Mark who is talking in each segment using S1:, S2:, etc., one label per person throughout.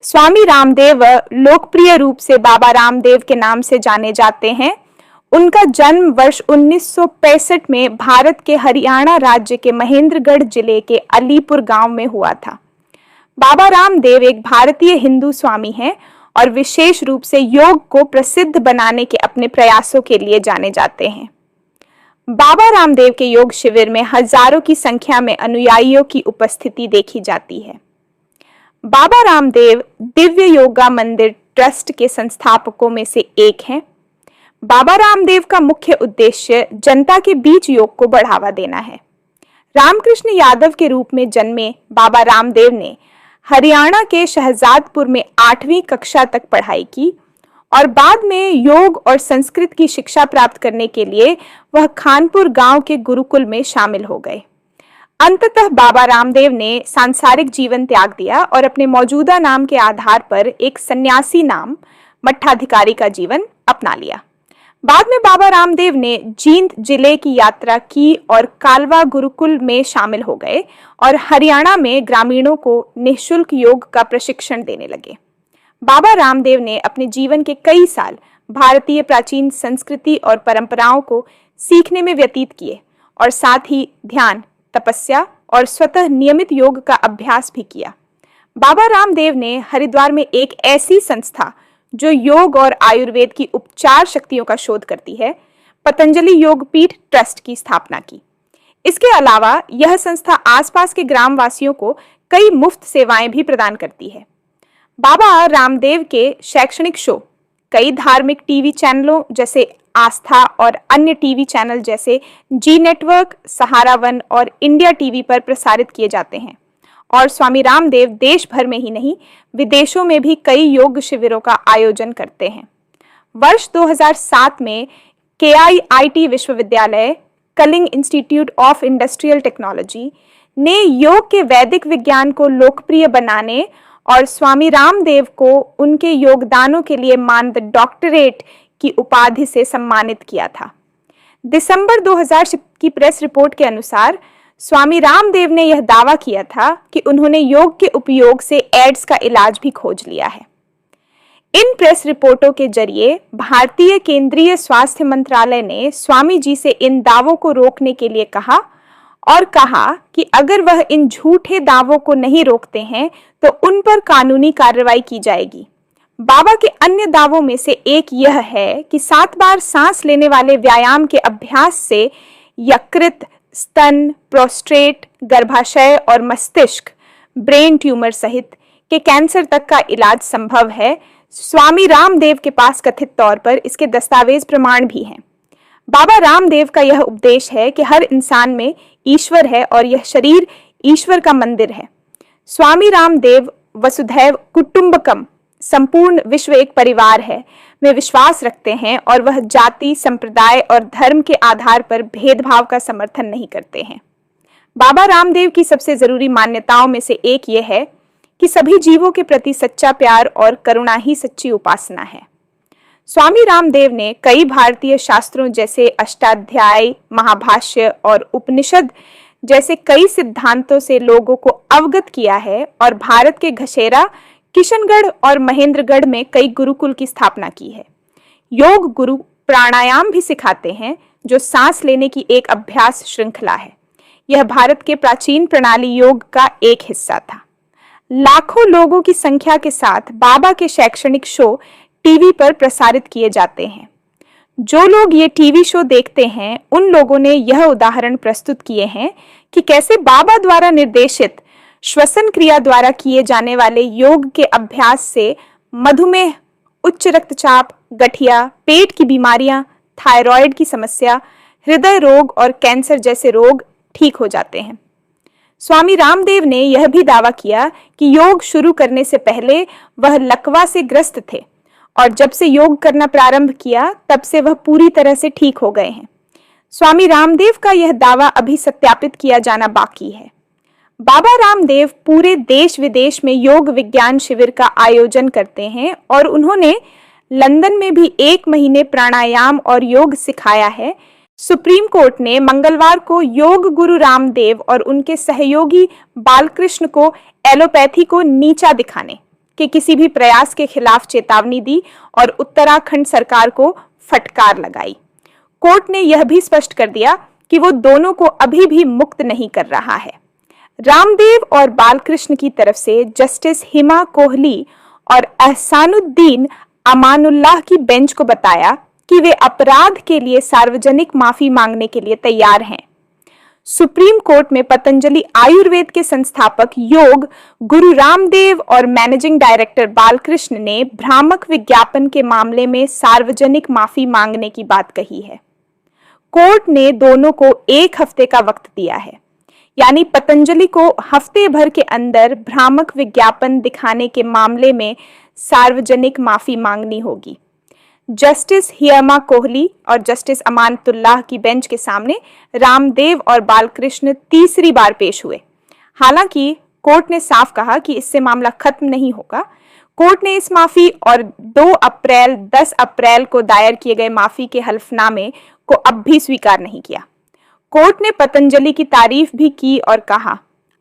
S1: स्वामी रामदेव लोकप्रिय रूप से बाबा रामदेव के नाम से जाने जाते हैं। उनका जन्म वर्ष 1965 में भारत के हरियाणा राज्य के महेंद्रगढ़ जिले के अलीपुर गांव में हुआ था। बाबा रामदेव एक भारतीय हिंदू स्वामी हैं और विशेष रूप से योग को प्रसिद्ध बनाने के अपने प्रयासों के लिए जाने जाते हैं। बाबा रामदेव के योग शिविर में हजारों की संख्या में अनुयायियों की उपस्थिति देखी जाती है। बाबा रामदेव दिव्य योगा मंदिर ट्रस्ट के संस्थापकों में से एक हैं। बाबा रामदेव का मुख्य उद्देश्य जनता के बीच योग को बढ़ावा देना है। रामकृष्ण यादव के रूप में जन्मे बाबा रामदेव ने हरियाणा के शहजादपुर में 8वीं कक्षा तक पढ़ाई की और बाद में योग और संस्कृत की शिक्षा प्राप्त करने के लिए वह खानपुर गांव के गुरुकुल में शामिल हो गए। अंततः बाबा रामदेव ने सांसारिक जीवन त्याग दिया और अपने मौजूदा नाम के आधार पर एक सन्यासी नाम मठाधिकारी का जीवन अपना लिया। बाद में बाबा रामदेव ने जींद जिले की यात्रा की और कालवा गुरुकुल में शामिल हो गए और हरियाणा में ग्रामीणों को निःशुल्क योग का प्रशिक्षण देने लगे। बाबा रामदेव ने अपने जीवन के कई साल भारतीय प्राचीन संस्कृति और परंपराओं को सीखने में व्यतीत किए और साथ ही ध्यान, तपस्या और स्वतः नियमित योग का अभ्यास भी किया। बाबा रामदेव ने हरिद्वार में एक ऐसी संस्था जो योग और आयुर्वेद की उपचार शक्तियों का शोध करती है, पतंजलि योगपीठ ट्रस्ट की स्थापना की। इसके अलावा यह संस्था आसपास के ग्रामवासियों को कई मुफ्त सेवाएं भी प्रदान करती है। बाबा रामदेव के शैक्षणिक शो कई धार्मिक टीवी चैनलों जैसे आस्था और अन्य टीवी चैनल जैसे जी नेटवर्क, सहारा वन और इंडिया टीवी पर प्रसारित किए जाते हैं और स्वामी रामदेव देश भर में ही नहीं विदेशों में भी कई योग शिविरों का आयोजन करते हैं। वर्ष 2007 में KIIT विश्वविद्यालय, Kalinga institute of industrial technology ने योग के वैदिक विज्ञान को लोकप्रिय बनाने और स्वामी रामदेव को उनके योगदानों के लिए मानद डॉक्टरेट की उपाधि से सम्मानित किया था। दिसंबर 2000 की प्रेस रिपोर्ट के अनुसार स्वामी रामदेव ने यह दावा किया था कि उन्होंने योग के उपयोग से एड्स का इलाज भी खोज लिया है। इन प्रेस रिपोर्टों के जरिए भारतीय केंद्रीय स्वास्थ्य मंत्रालय ने स्वामी जी से इन दावों को रोकने के लिए कहा और कहा कि अगर वह इन झूठे दावों को नहीं रोकते हैं तो उन पर कानूनी कार्रवाई की जाएगी। बाबा के अन्य दावों में से एक यह है कि 7 बार सांस लेने वाले व्यायाम के अभ्यास से यकृत, स्तन, प्रोस्टेट, गर्भाशय और मस्तिष्क, ब्रेन ट्यूमर सहित के कैंसर तक का इलाज संभव है। स्वामी रामदेव के पास कथित तौर पर इसके दस्तावेज प्रमाण भी हैं। बाबा रामदेव का यह उपदेश है कि हर इंसान में ईश्वर है और यह शरीर ईश्वर का मंदिर है। स्वामी रामदेव वसुधैव कुटुंबकम, संपूर्ण विश्व एक परिवार है, में विश्वास रखते हैं और वह जाति, संप्रदाय और धर्म के आधार पर भेदभाव का समर्थन नहीं करते हैं। बाबा रामदेव की सबसे जरूरी मान्यताओं में से एक यह है कि सभी जीवों के प्रति सच्चा प्यार और करुणा ही सच्ची उपासना है। स्वामी रामदेव ने कई भारतीय शास्त्रों जैसे अष्टाध्याय, महाभाष्य और उपनिषद जैसे कई सिद्धांतों से लोगों को अवगत किया है और भारत के घसेरा, किशनगढ़ और महेंद्रगढ़ में कई गुरुकुल की स्थापना की है। योग गुरु प्राणायाम भी सिखाते हैं जो सांस लेने की एक अभ्यास श्रृंखला है। यह भारत के प्राचीन प्रणाली योग का एक हिस्सा था। लाखों लोगों की संख्या के साथ बाबा के शैक्षणिक शो टीवी पर प्रसारित किए जाते हैं। जो लोग ये टीवी शो देखते हैं उन लोगों ने यह उदाहरण प्रस्तुत किए हैं कि कैसे बाबा द्वारा निर्देशित श्वसन क्रिया द्वारा किए जाने वाले योग के अभ्यास से मधुमेह, उच्च रक्तचाप, गठिया, पेट की बीमारियां, थायराइड की समस्या, हृदय रोग और कैंसर जैसे रोग ठीक हो जाते हैं। स्वामी रामदेव ने यह भी दावा किया कि योग शुरू करने से पहले वह लकवा से ग्रस्त थे और जब से योग करना प्रारंभ किया तब से वह पूरी तरह से ठीक हो गए हैं। स्वामी रामदेव का यह दावा अभी सत्यापित किया जाना बाकी है। बाबा रामदेव पूरे देश विदेश में योग विज्ञान शिविर का आयोजन करते हैं और उन्होंने लंदन में भी 1 महीने प्राणायाम और योग सिखाया है। सुप्रीम कोर्ट ने मंगलवार को योग गुरु रामदेव और उनके सहयोगी बालकृष्ण को एलोपैथी को नीचा दिखाने के किसी भी प्रयास के खिलाफ चेतावनी दी और उत्तराखंड सरकार को फटकार लगाई। कोर्ट ने यह भी स्पष्ट कर दिया कि वो दोनों को अभी भी मुक्त नहीं कर रहा है। रामदेव और बालकृष्ण की तरफ से जस्टिस हिमा कोहली और एहसानुद्दीन अमानुल्लाह की बेंच को बताया कि वे अपराध के लिए सार्वजनिक माफी मांगने के लिए तैयार हैं। सुप्रीम कोर्ट में पतंजलि आयुर्वेद के संस्थापक योग गुरु रामदेव और मैनेजिंग डायरेक्टर बालकृष्ण ने भ्रामक विज्ञापन के मामले में सार्वजनिक माफी मांगने की बात कही है। कोर्ट ने दोनों को 1 हफ्ते का वक्त दिया है, यानी पतंजलि को हफ्ते भर के अंदर भ्रामक विज्ञापन दिखाने के मामले में सार्वजनिक माफी मांगनी होगी। जस्टिस हिमा कोहली और जस्टिस अमानतुल्लाह की बेंच के सामने रामदेव और बालकृष्ण तीसरी बार पेश हुए। हालांकि कोर्ट ने साफ कहा कि इससे मामला खत्म नहीं होगा। कोर्ट ने इस माफी और 10 अप्रैल को दायर किए गए माफी के हलफनामे को अब भी स्वीकार नहीं किया। कोर्ट ने पतंजलि की तारीफ भी की और कहा,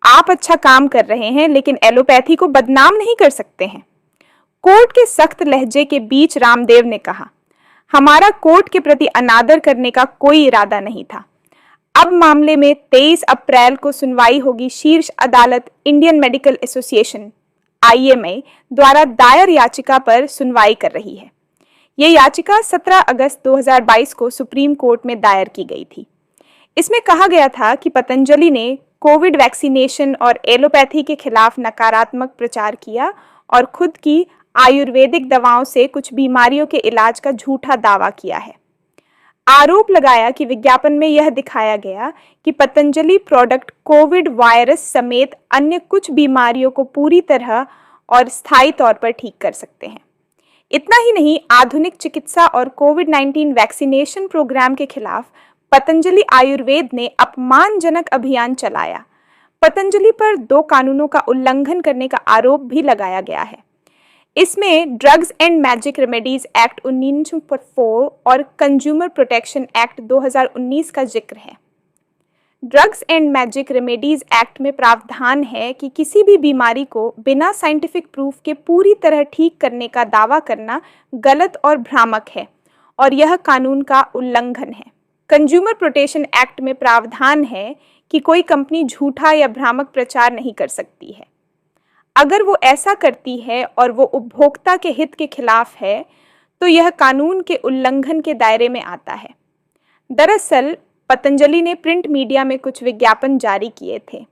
S1: आप अच्छा काम कर रहे हैं, लेकिन एलोपैथी को बदनाम नहीं कर सकते हैं। कोर्ट के सख्त लहजे के बीच रामदेव ने कहा, हमारा कोर्ट के प्रति अनादर करने का कोई इरादा नहीं था। अब मामले में 23 अप्रैल को सुनवाई होगी। शीर्ष अदालत इंडियन मेडिकल एसोसिएशन IMA द्वारा दायर याचिका पर सुनवाई कर रही है। यह याचिका 17 अगस्त 2022 को सुप्रीम कोर्ट में दायर की गई थी। इसमें कहा गया था कि पतंजलि ने कोविड वैक्सीनेशन और एलोपैथी के खिलाफ नकारात्मक प्रचार किया और खुद की आयुर्वेदिक दवाओं से कुछ बीमारियों के इलाज का झूठा दावा किया है। आरोप लगाया कि विज्ञापन में यह दिखाया गया कि पतंजलि प्रोडक्ट कोविड वायरस समेत अन्य कुछ बीमारियों को पूरी तरह और स्थायी तौर पर ठीक कर सकते हैं। इतना ही नहीं, आधुनिक चिकित्सा और कोविड-19 वैक्सीनेशन प्रोग्राम के खिलाफ पतंजलि आयुर्वेद ने अपमानजनक अभियान चलाया। पतंजलि पर 2 कानूनों का उल्लंघन करने का आरोप भी लगाया गया है। इसमें drugs and magic remedies act 1904 और कंज्यूमर प्रोटेक्शन एक्ट 2019 का जिक्र है। Drugs and magic remedies act में प्रावधान है कि किसी भी बीमारी को बिना साइंटिफिक प्रूफ के पूरी तरह ठीक करने का दावा करना गलत और भ्रामक है और यह कानून का उल्लंघन है। कंज्यूमर प्रोटेक्शन एक्ट में प्रावधान है कि कोई कंपनी झूठा या भ्रामक प्रचार नहीं कर सकती है। अगर वो ऐसा करती है और वो उपभोक्ता के हित के खिलाफ है, तो यह कानून के उल्लंघन के दायरे में आता है। दरअसल पतंजलि ने प्रिंट मीडिया में कुछ विज्ञापन जारी किए थे।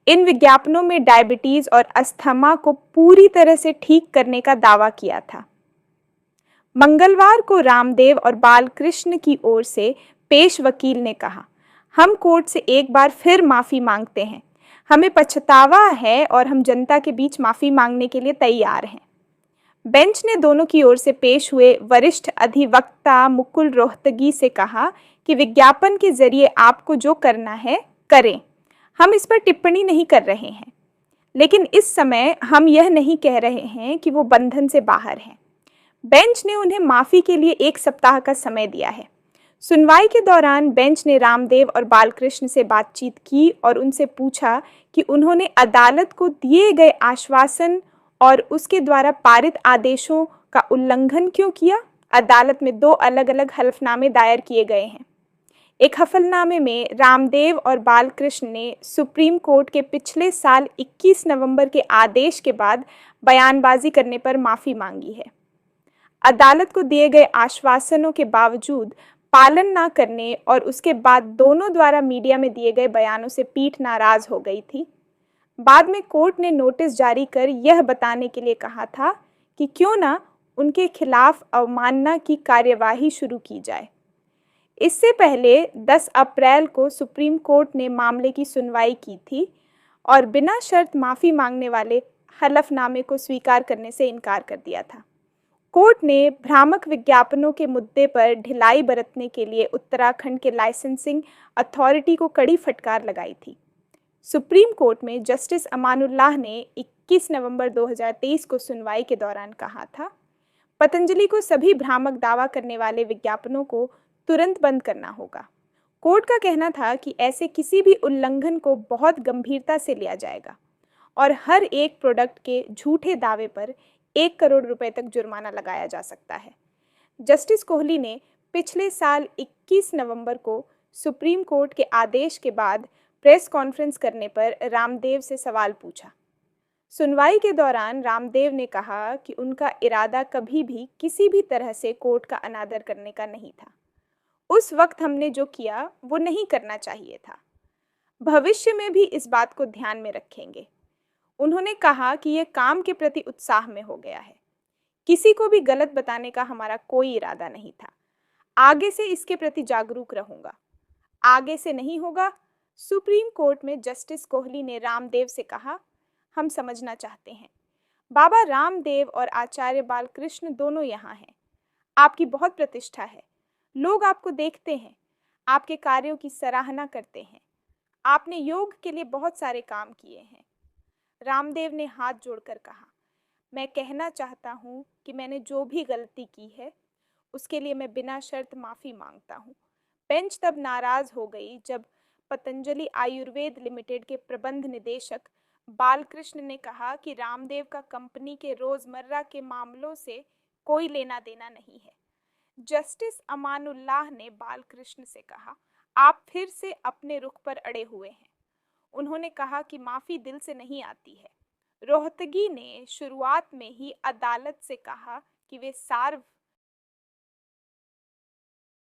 S1: इन विज्ञापनों में डायबिटीज और अस्थमा को पूरी तरह से ठीक करने का दावा किया था। मंगलवार को रामदेव और बालकृष्ण की ओर से पेश वकील ने कहा, हम कोर्ट से एक बार फिर माफी मांगते हैं। हमें पछतावा है और हम जनता के बीच माफी मांगने के लिए तैयार हैं। बेंच ने दोनों की ओर से पेश हुए वरिष्ठ अधिवक्ता मुकुल रोहतगी से कहा कि विज्ञापन के जरिए आपको जो करना है करें, हम इस पर टिप्पणी नहीं कर रहे हैं, लेकिन इस समय हम यह नहीं कह रहे हैं कि वो बंधन से बाहर हैं। बेंच ने उन्हें माफी के लिए 1 सप्ताह का समय दिया है। सुनवाई के दौरान बेंच ने रामदेव और बालकृष्ण से बातचीत की और उनसे पूछा कि उन्होंने अदालत को दिए गए आश्वासन और उसके द्वारा पारित आदेशों का उल्लंघन क्यों किया। अदालत में 2 अलग-अलग हलफनामे दायर किए गए हैं। एक हलफनामे में रामदेव और बालकृष्ण ने सुप्रीम कोर्ट के पिछले साल 21 नवंबर के आदेश के बाद बयानबाजी करने पर माफी मांगी है। अदालत को दिए गए आश्वासनों के बावजूद पालन न करने और उसके बाद दोनों द्वारा मीडिया में दिए गए बयानों से पीठ नाराज हो गई थी। बाद में कोर्ट ने नोटिस जारी कर यह बताने के लिए कहा था कि क्यों ना उनके खिलाफ अवमानना की कार्यवाही शुरू की जाए। इससे पहले 10 अप्रैल को सुप्रीम कोर्ट ने मामले की सुनवाई की थी और बिना शर्त माफी मांगने वाले हलफनामे को स्वीकार करने से इनकार कर दिया था। कोर्ट ने भ्रामक विज्ञापनों के मुद्दे पर ढिलाई बरतने के लिए उत्तराखंड के लाइसेंसिंग अथॉरिटी को कड़ी फटकार लगाई थी। सुप्रीम कोर्ट में जस्टिस अमानुल्लाह ने 21 नवंबर 2023 को सुनवाई के दौरान कहा था, पतंजलि को सभी भ्रामक दावा करने वाले विज्ञापनों को तुरंत बंद करना होगा। कोर्ट का कहना था कि ऐसे किसी भी उल्लंघन को बहुत गंभीरता से लिया जाएगा और हर एक प्रोडक्ट के झूठे दावे पर 1 करोड़ रुपए तक जुर्माना लगाया जा सकता है। जस्टिस कोहली ने पिछले साल 21 नवंबर को सुप्रीम कोर्ट के आदेश के बाद प्रेस कॉन्फ्रेंस करने पर रामदेव से सवाल पूछा। सुनवाई के दौरान रामदेव ने कहा कि उनका इरादा कभी भी किसी भी तरह से कोर्ट का अनादर करने का नहीं था। उस वक्त हमने जो किया वो नहीं करना चाहिए था। भविष्य में भी इस बात को ध्यान में रखेंगे। उन्होंने कहा कि यह काम के प्रति उत्साह में हो गया है। किसी को भी गलत बताने का हमारा कोई इरादा नहीं था। आगे से इसके प्रति जागरूक रहूंगा। आगे से नहीं होगा। सुप्रीम कोर्ट में जस्टिस कोहली ने रामदेव से कहा, हम समझना चाहते हैं। बाबा रामदेव और आचार्य बालकृष्ण दोनों यहाँ हैं। आपकी बहुत प्रतिष्ठा है। लोग आपको देखते हैं, आपके कार्यों की सराहना करते हैं। आपने योग के लिए बहुत सारे काम किए हैं। रामदेव ने हाथ जोड़कर कहा, मैं कहना चाहता हूँ कि मैंने जो भी गलती की है उसके लिए मैं बिना शर्त माफ़ी मांगता हूँ। बेंच तब नाराज हो गई जब पतंजलि आयुर्वेद लिमिटेड के प्रबंध निदेशक बालकृष्ण ने कहा कि रामदेव का कंपनी के रोजमर्रा के मामलों से कोई लेना देना नहीं है। जस्टिस अमानुल्लाह ने बालकृष्ण से कहा, आप फिर से अपने रुख पर अड़े हुए हैं। उन्होंने कहा कि माफी दिल से नहीं आती है। रोहतगी ने शुरुआत में ही अदालत से कहा कि वे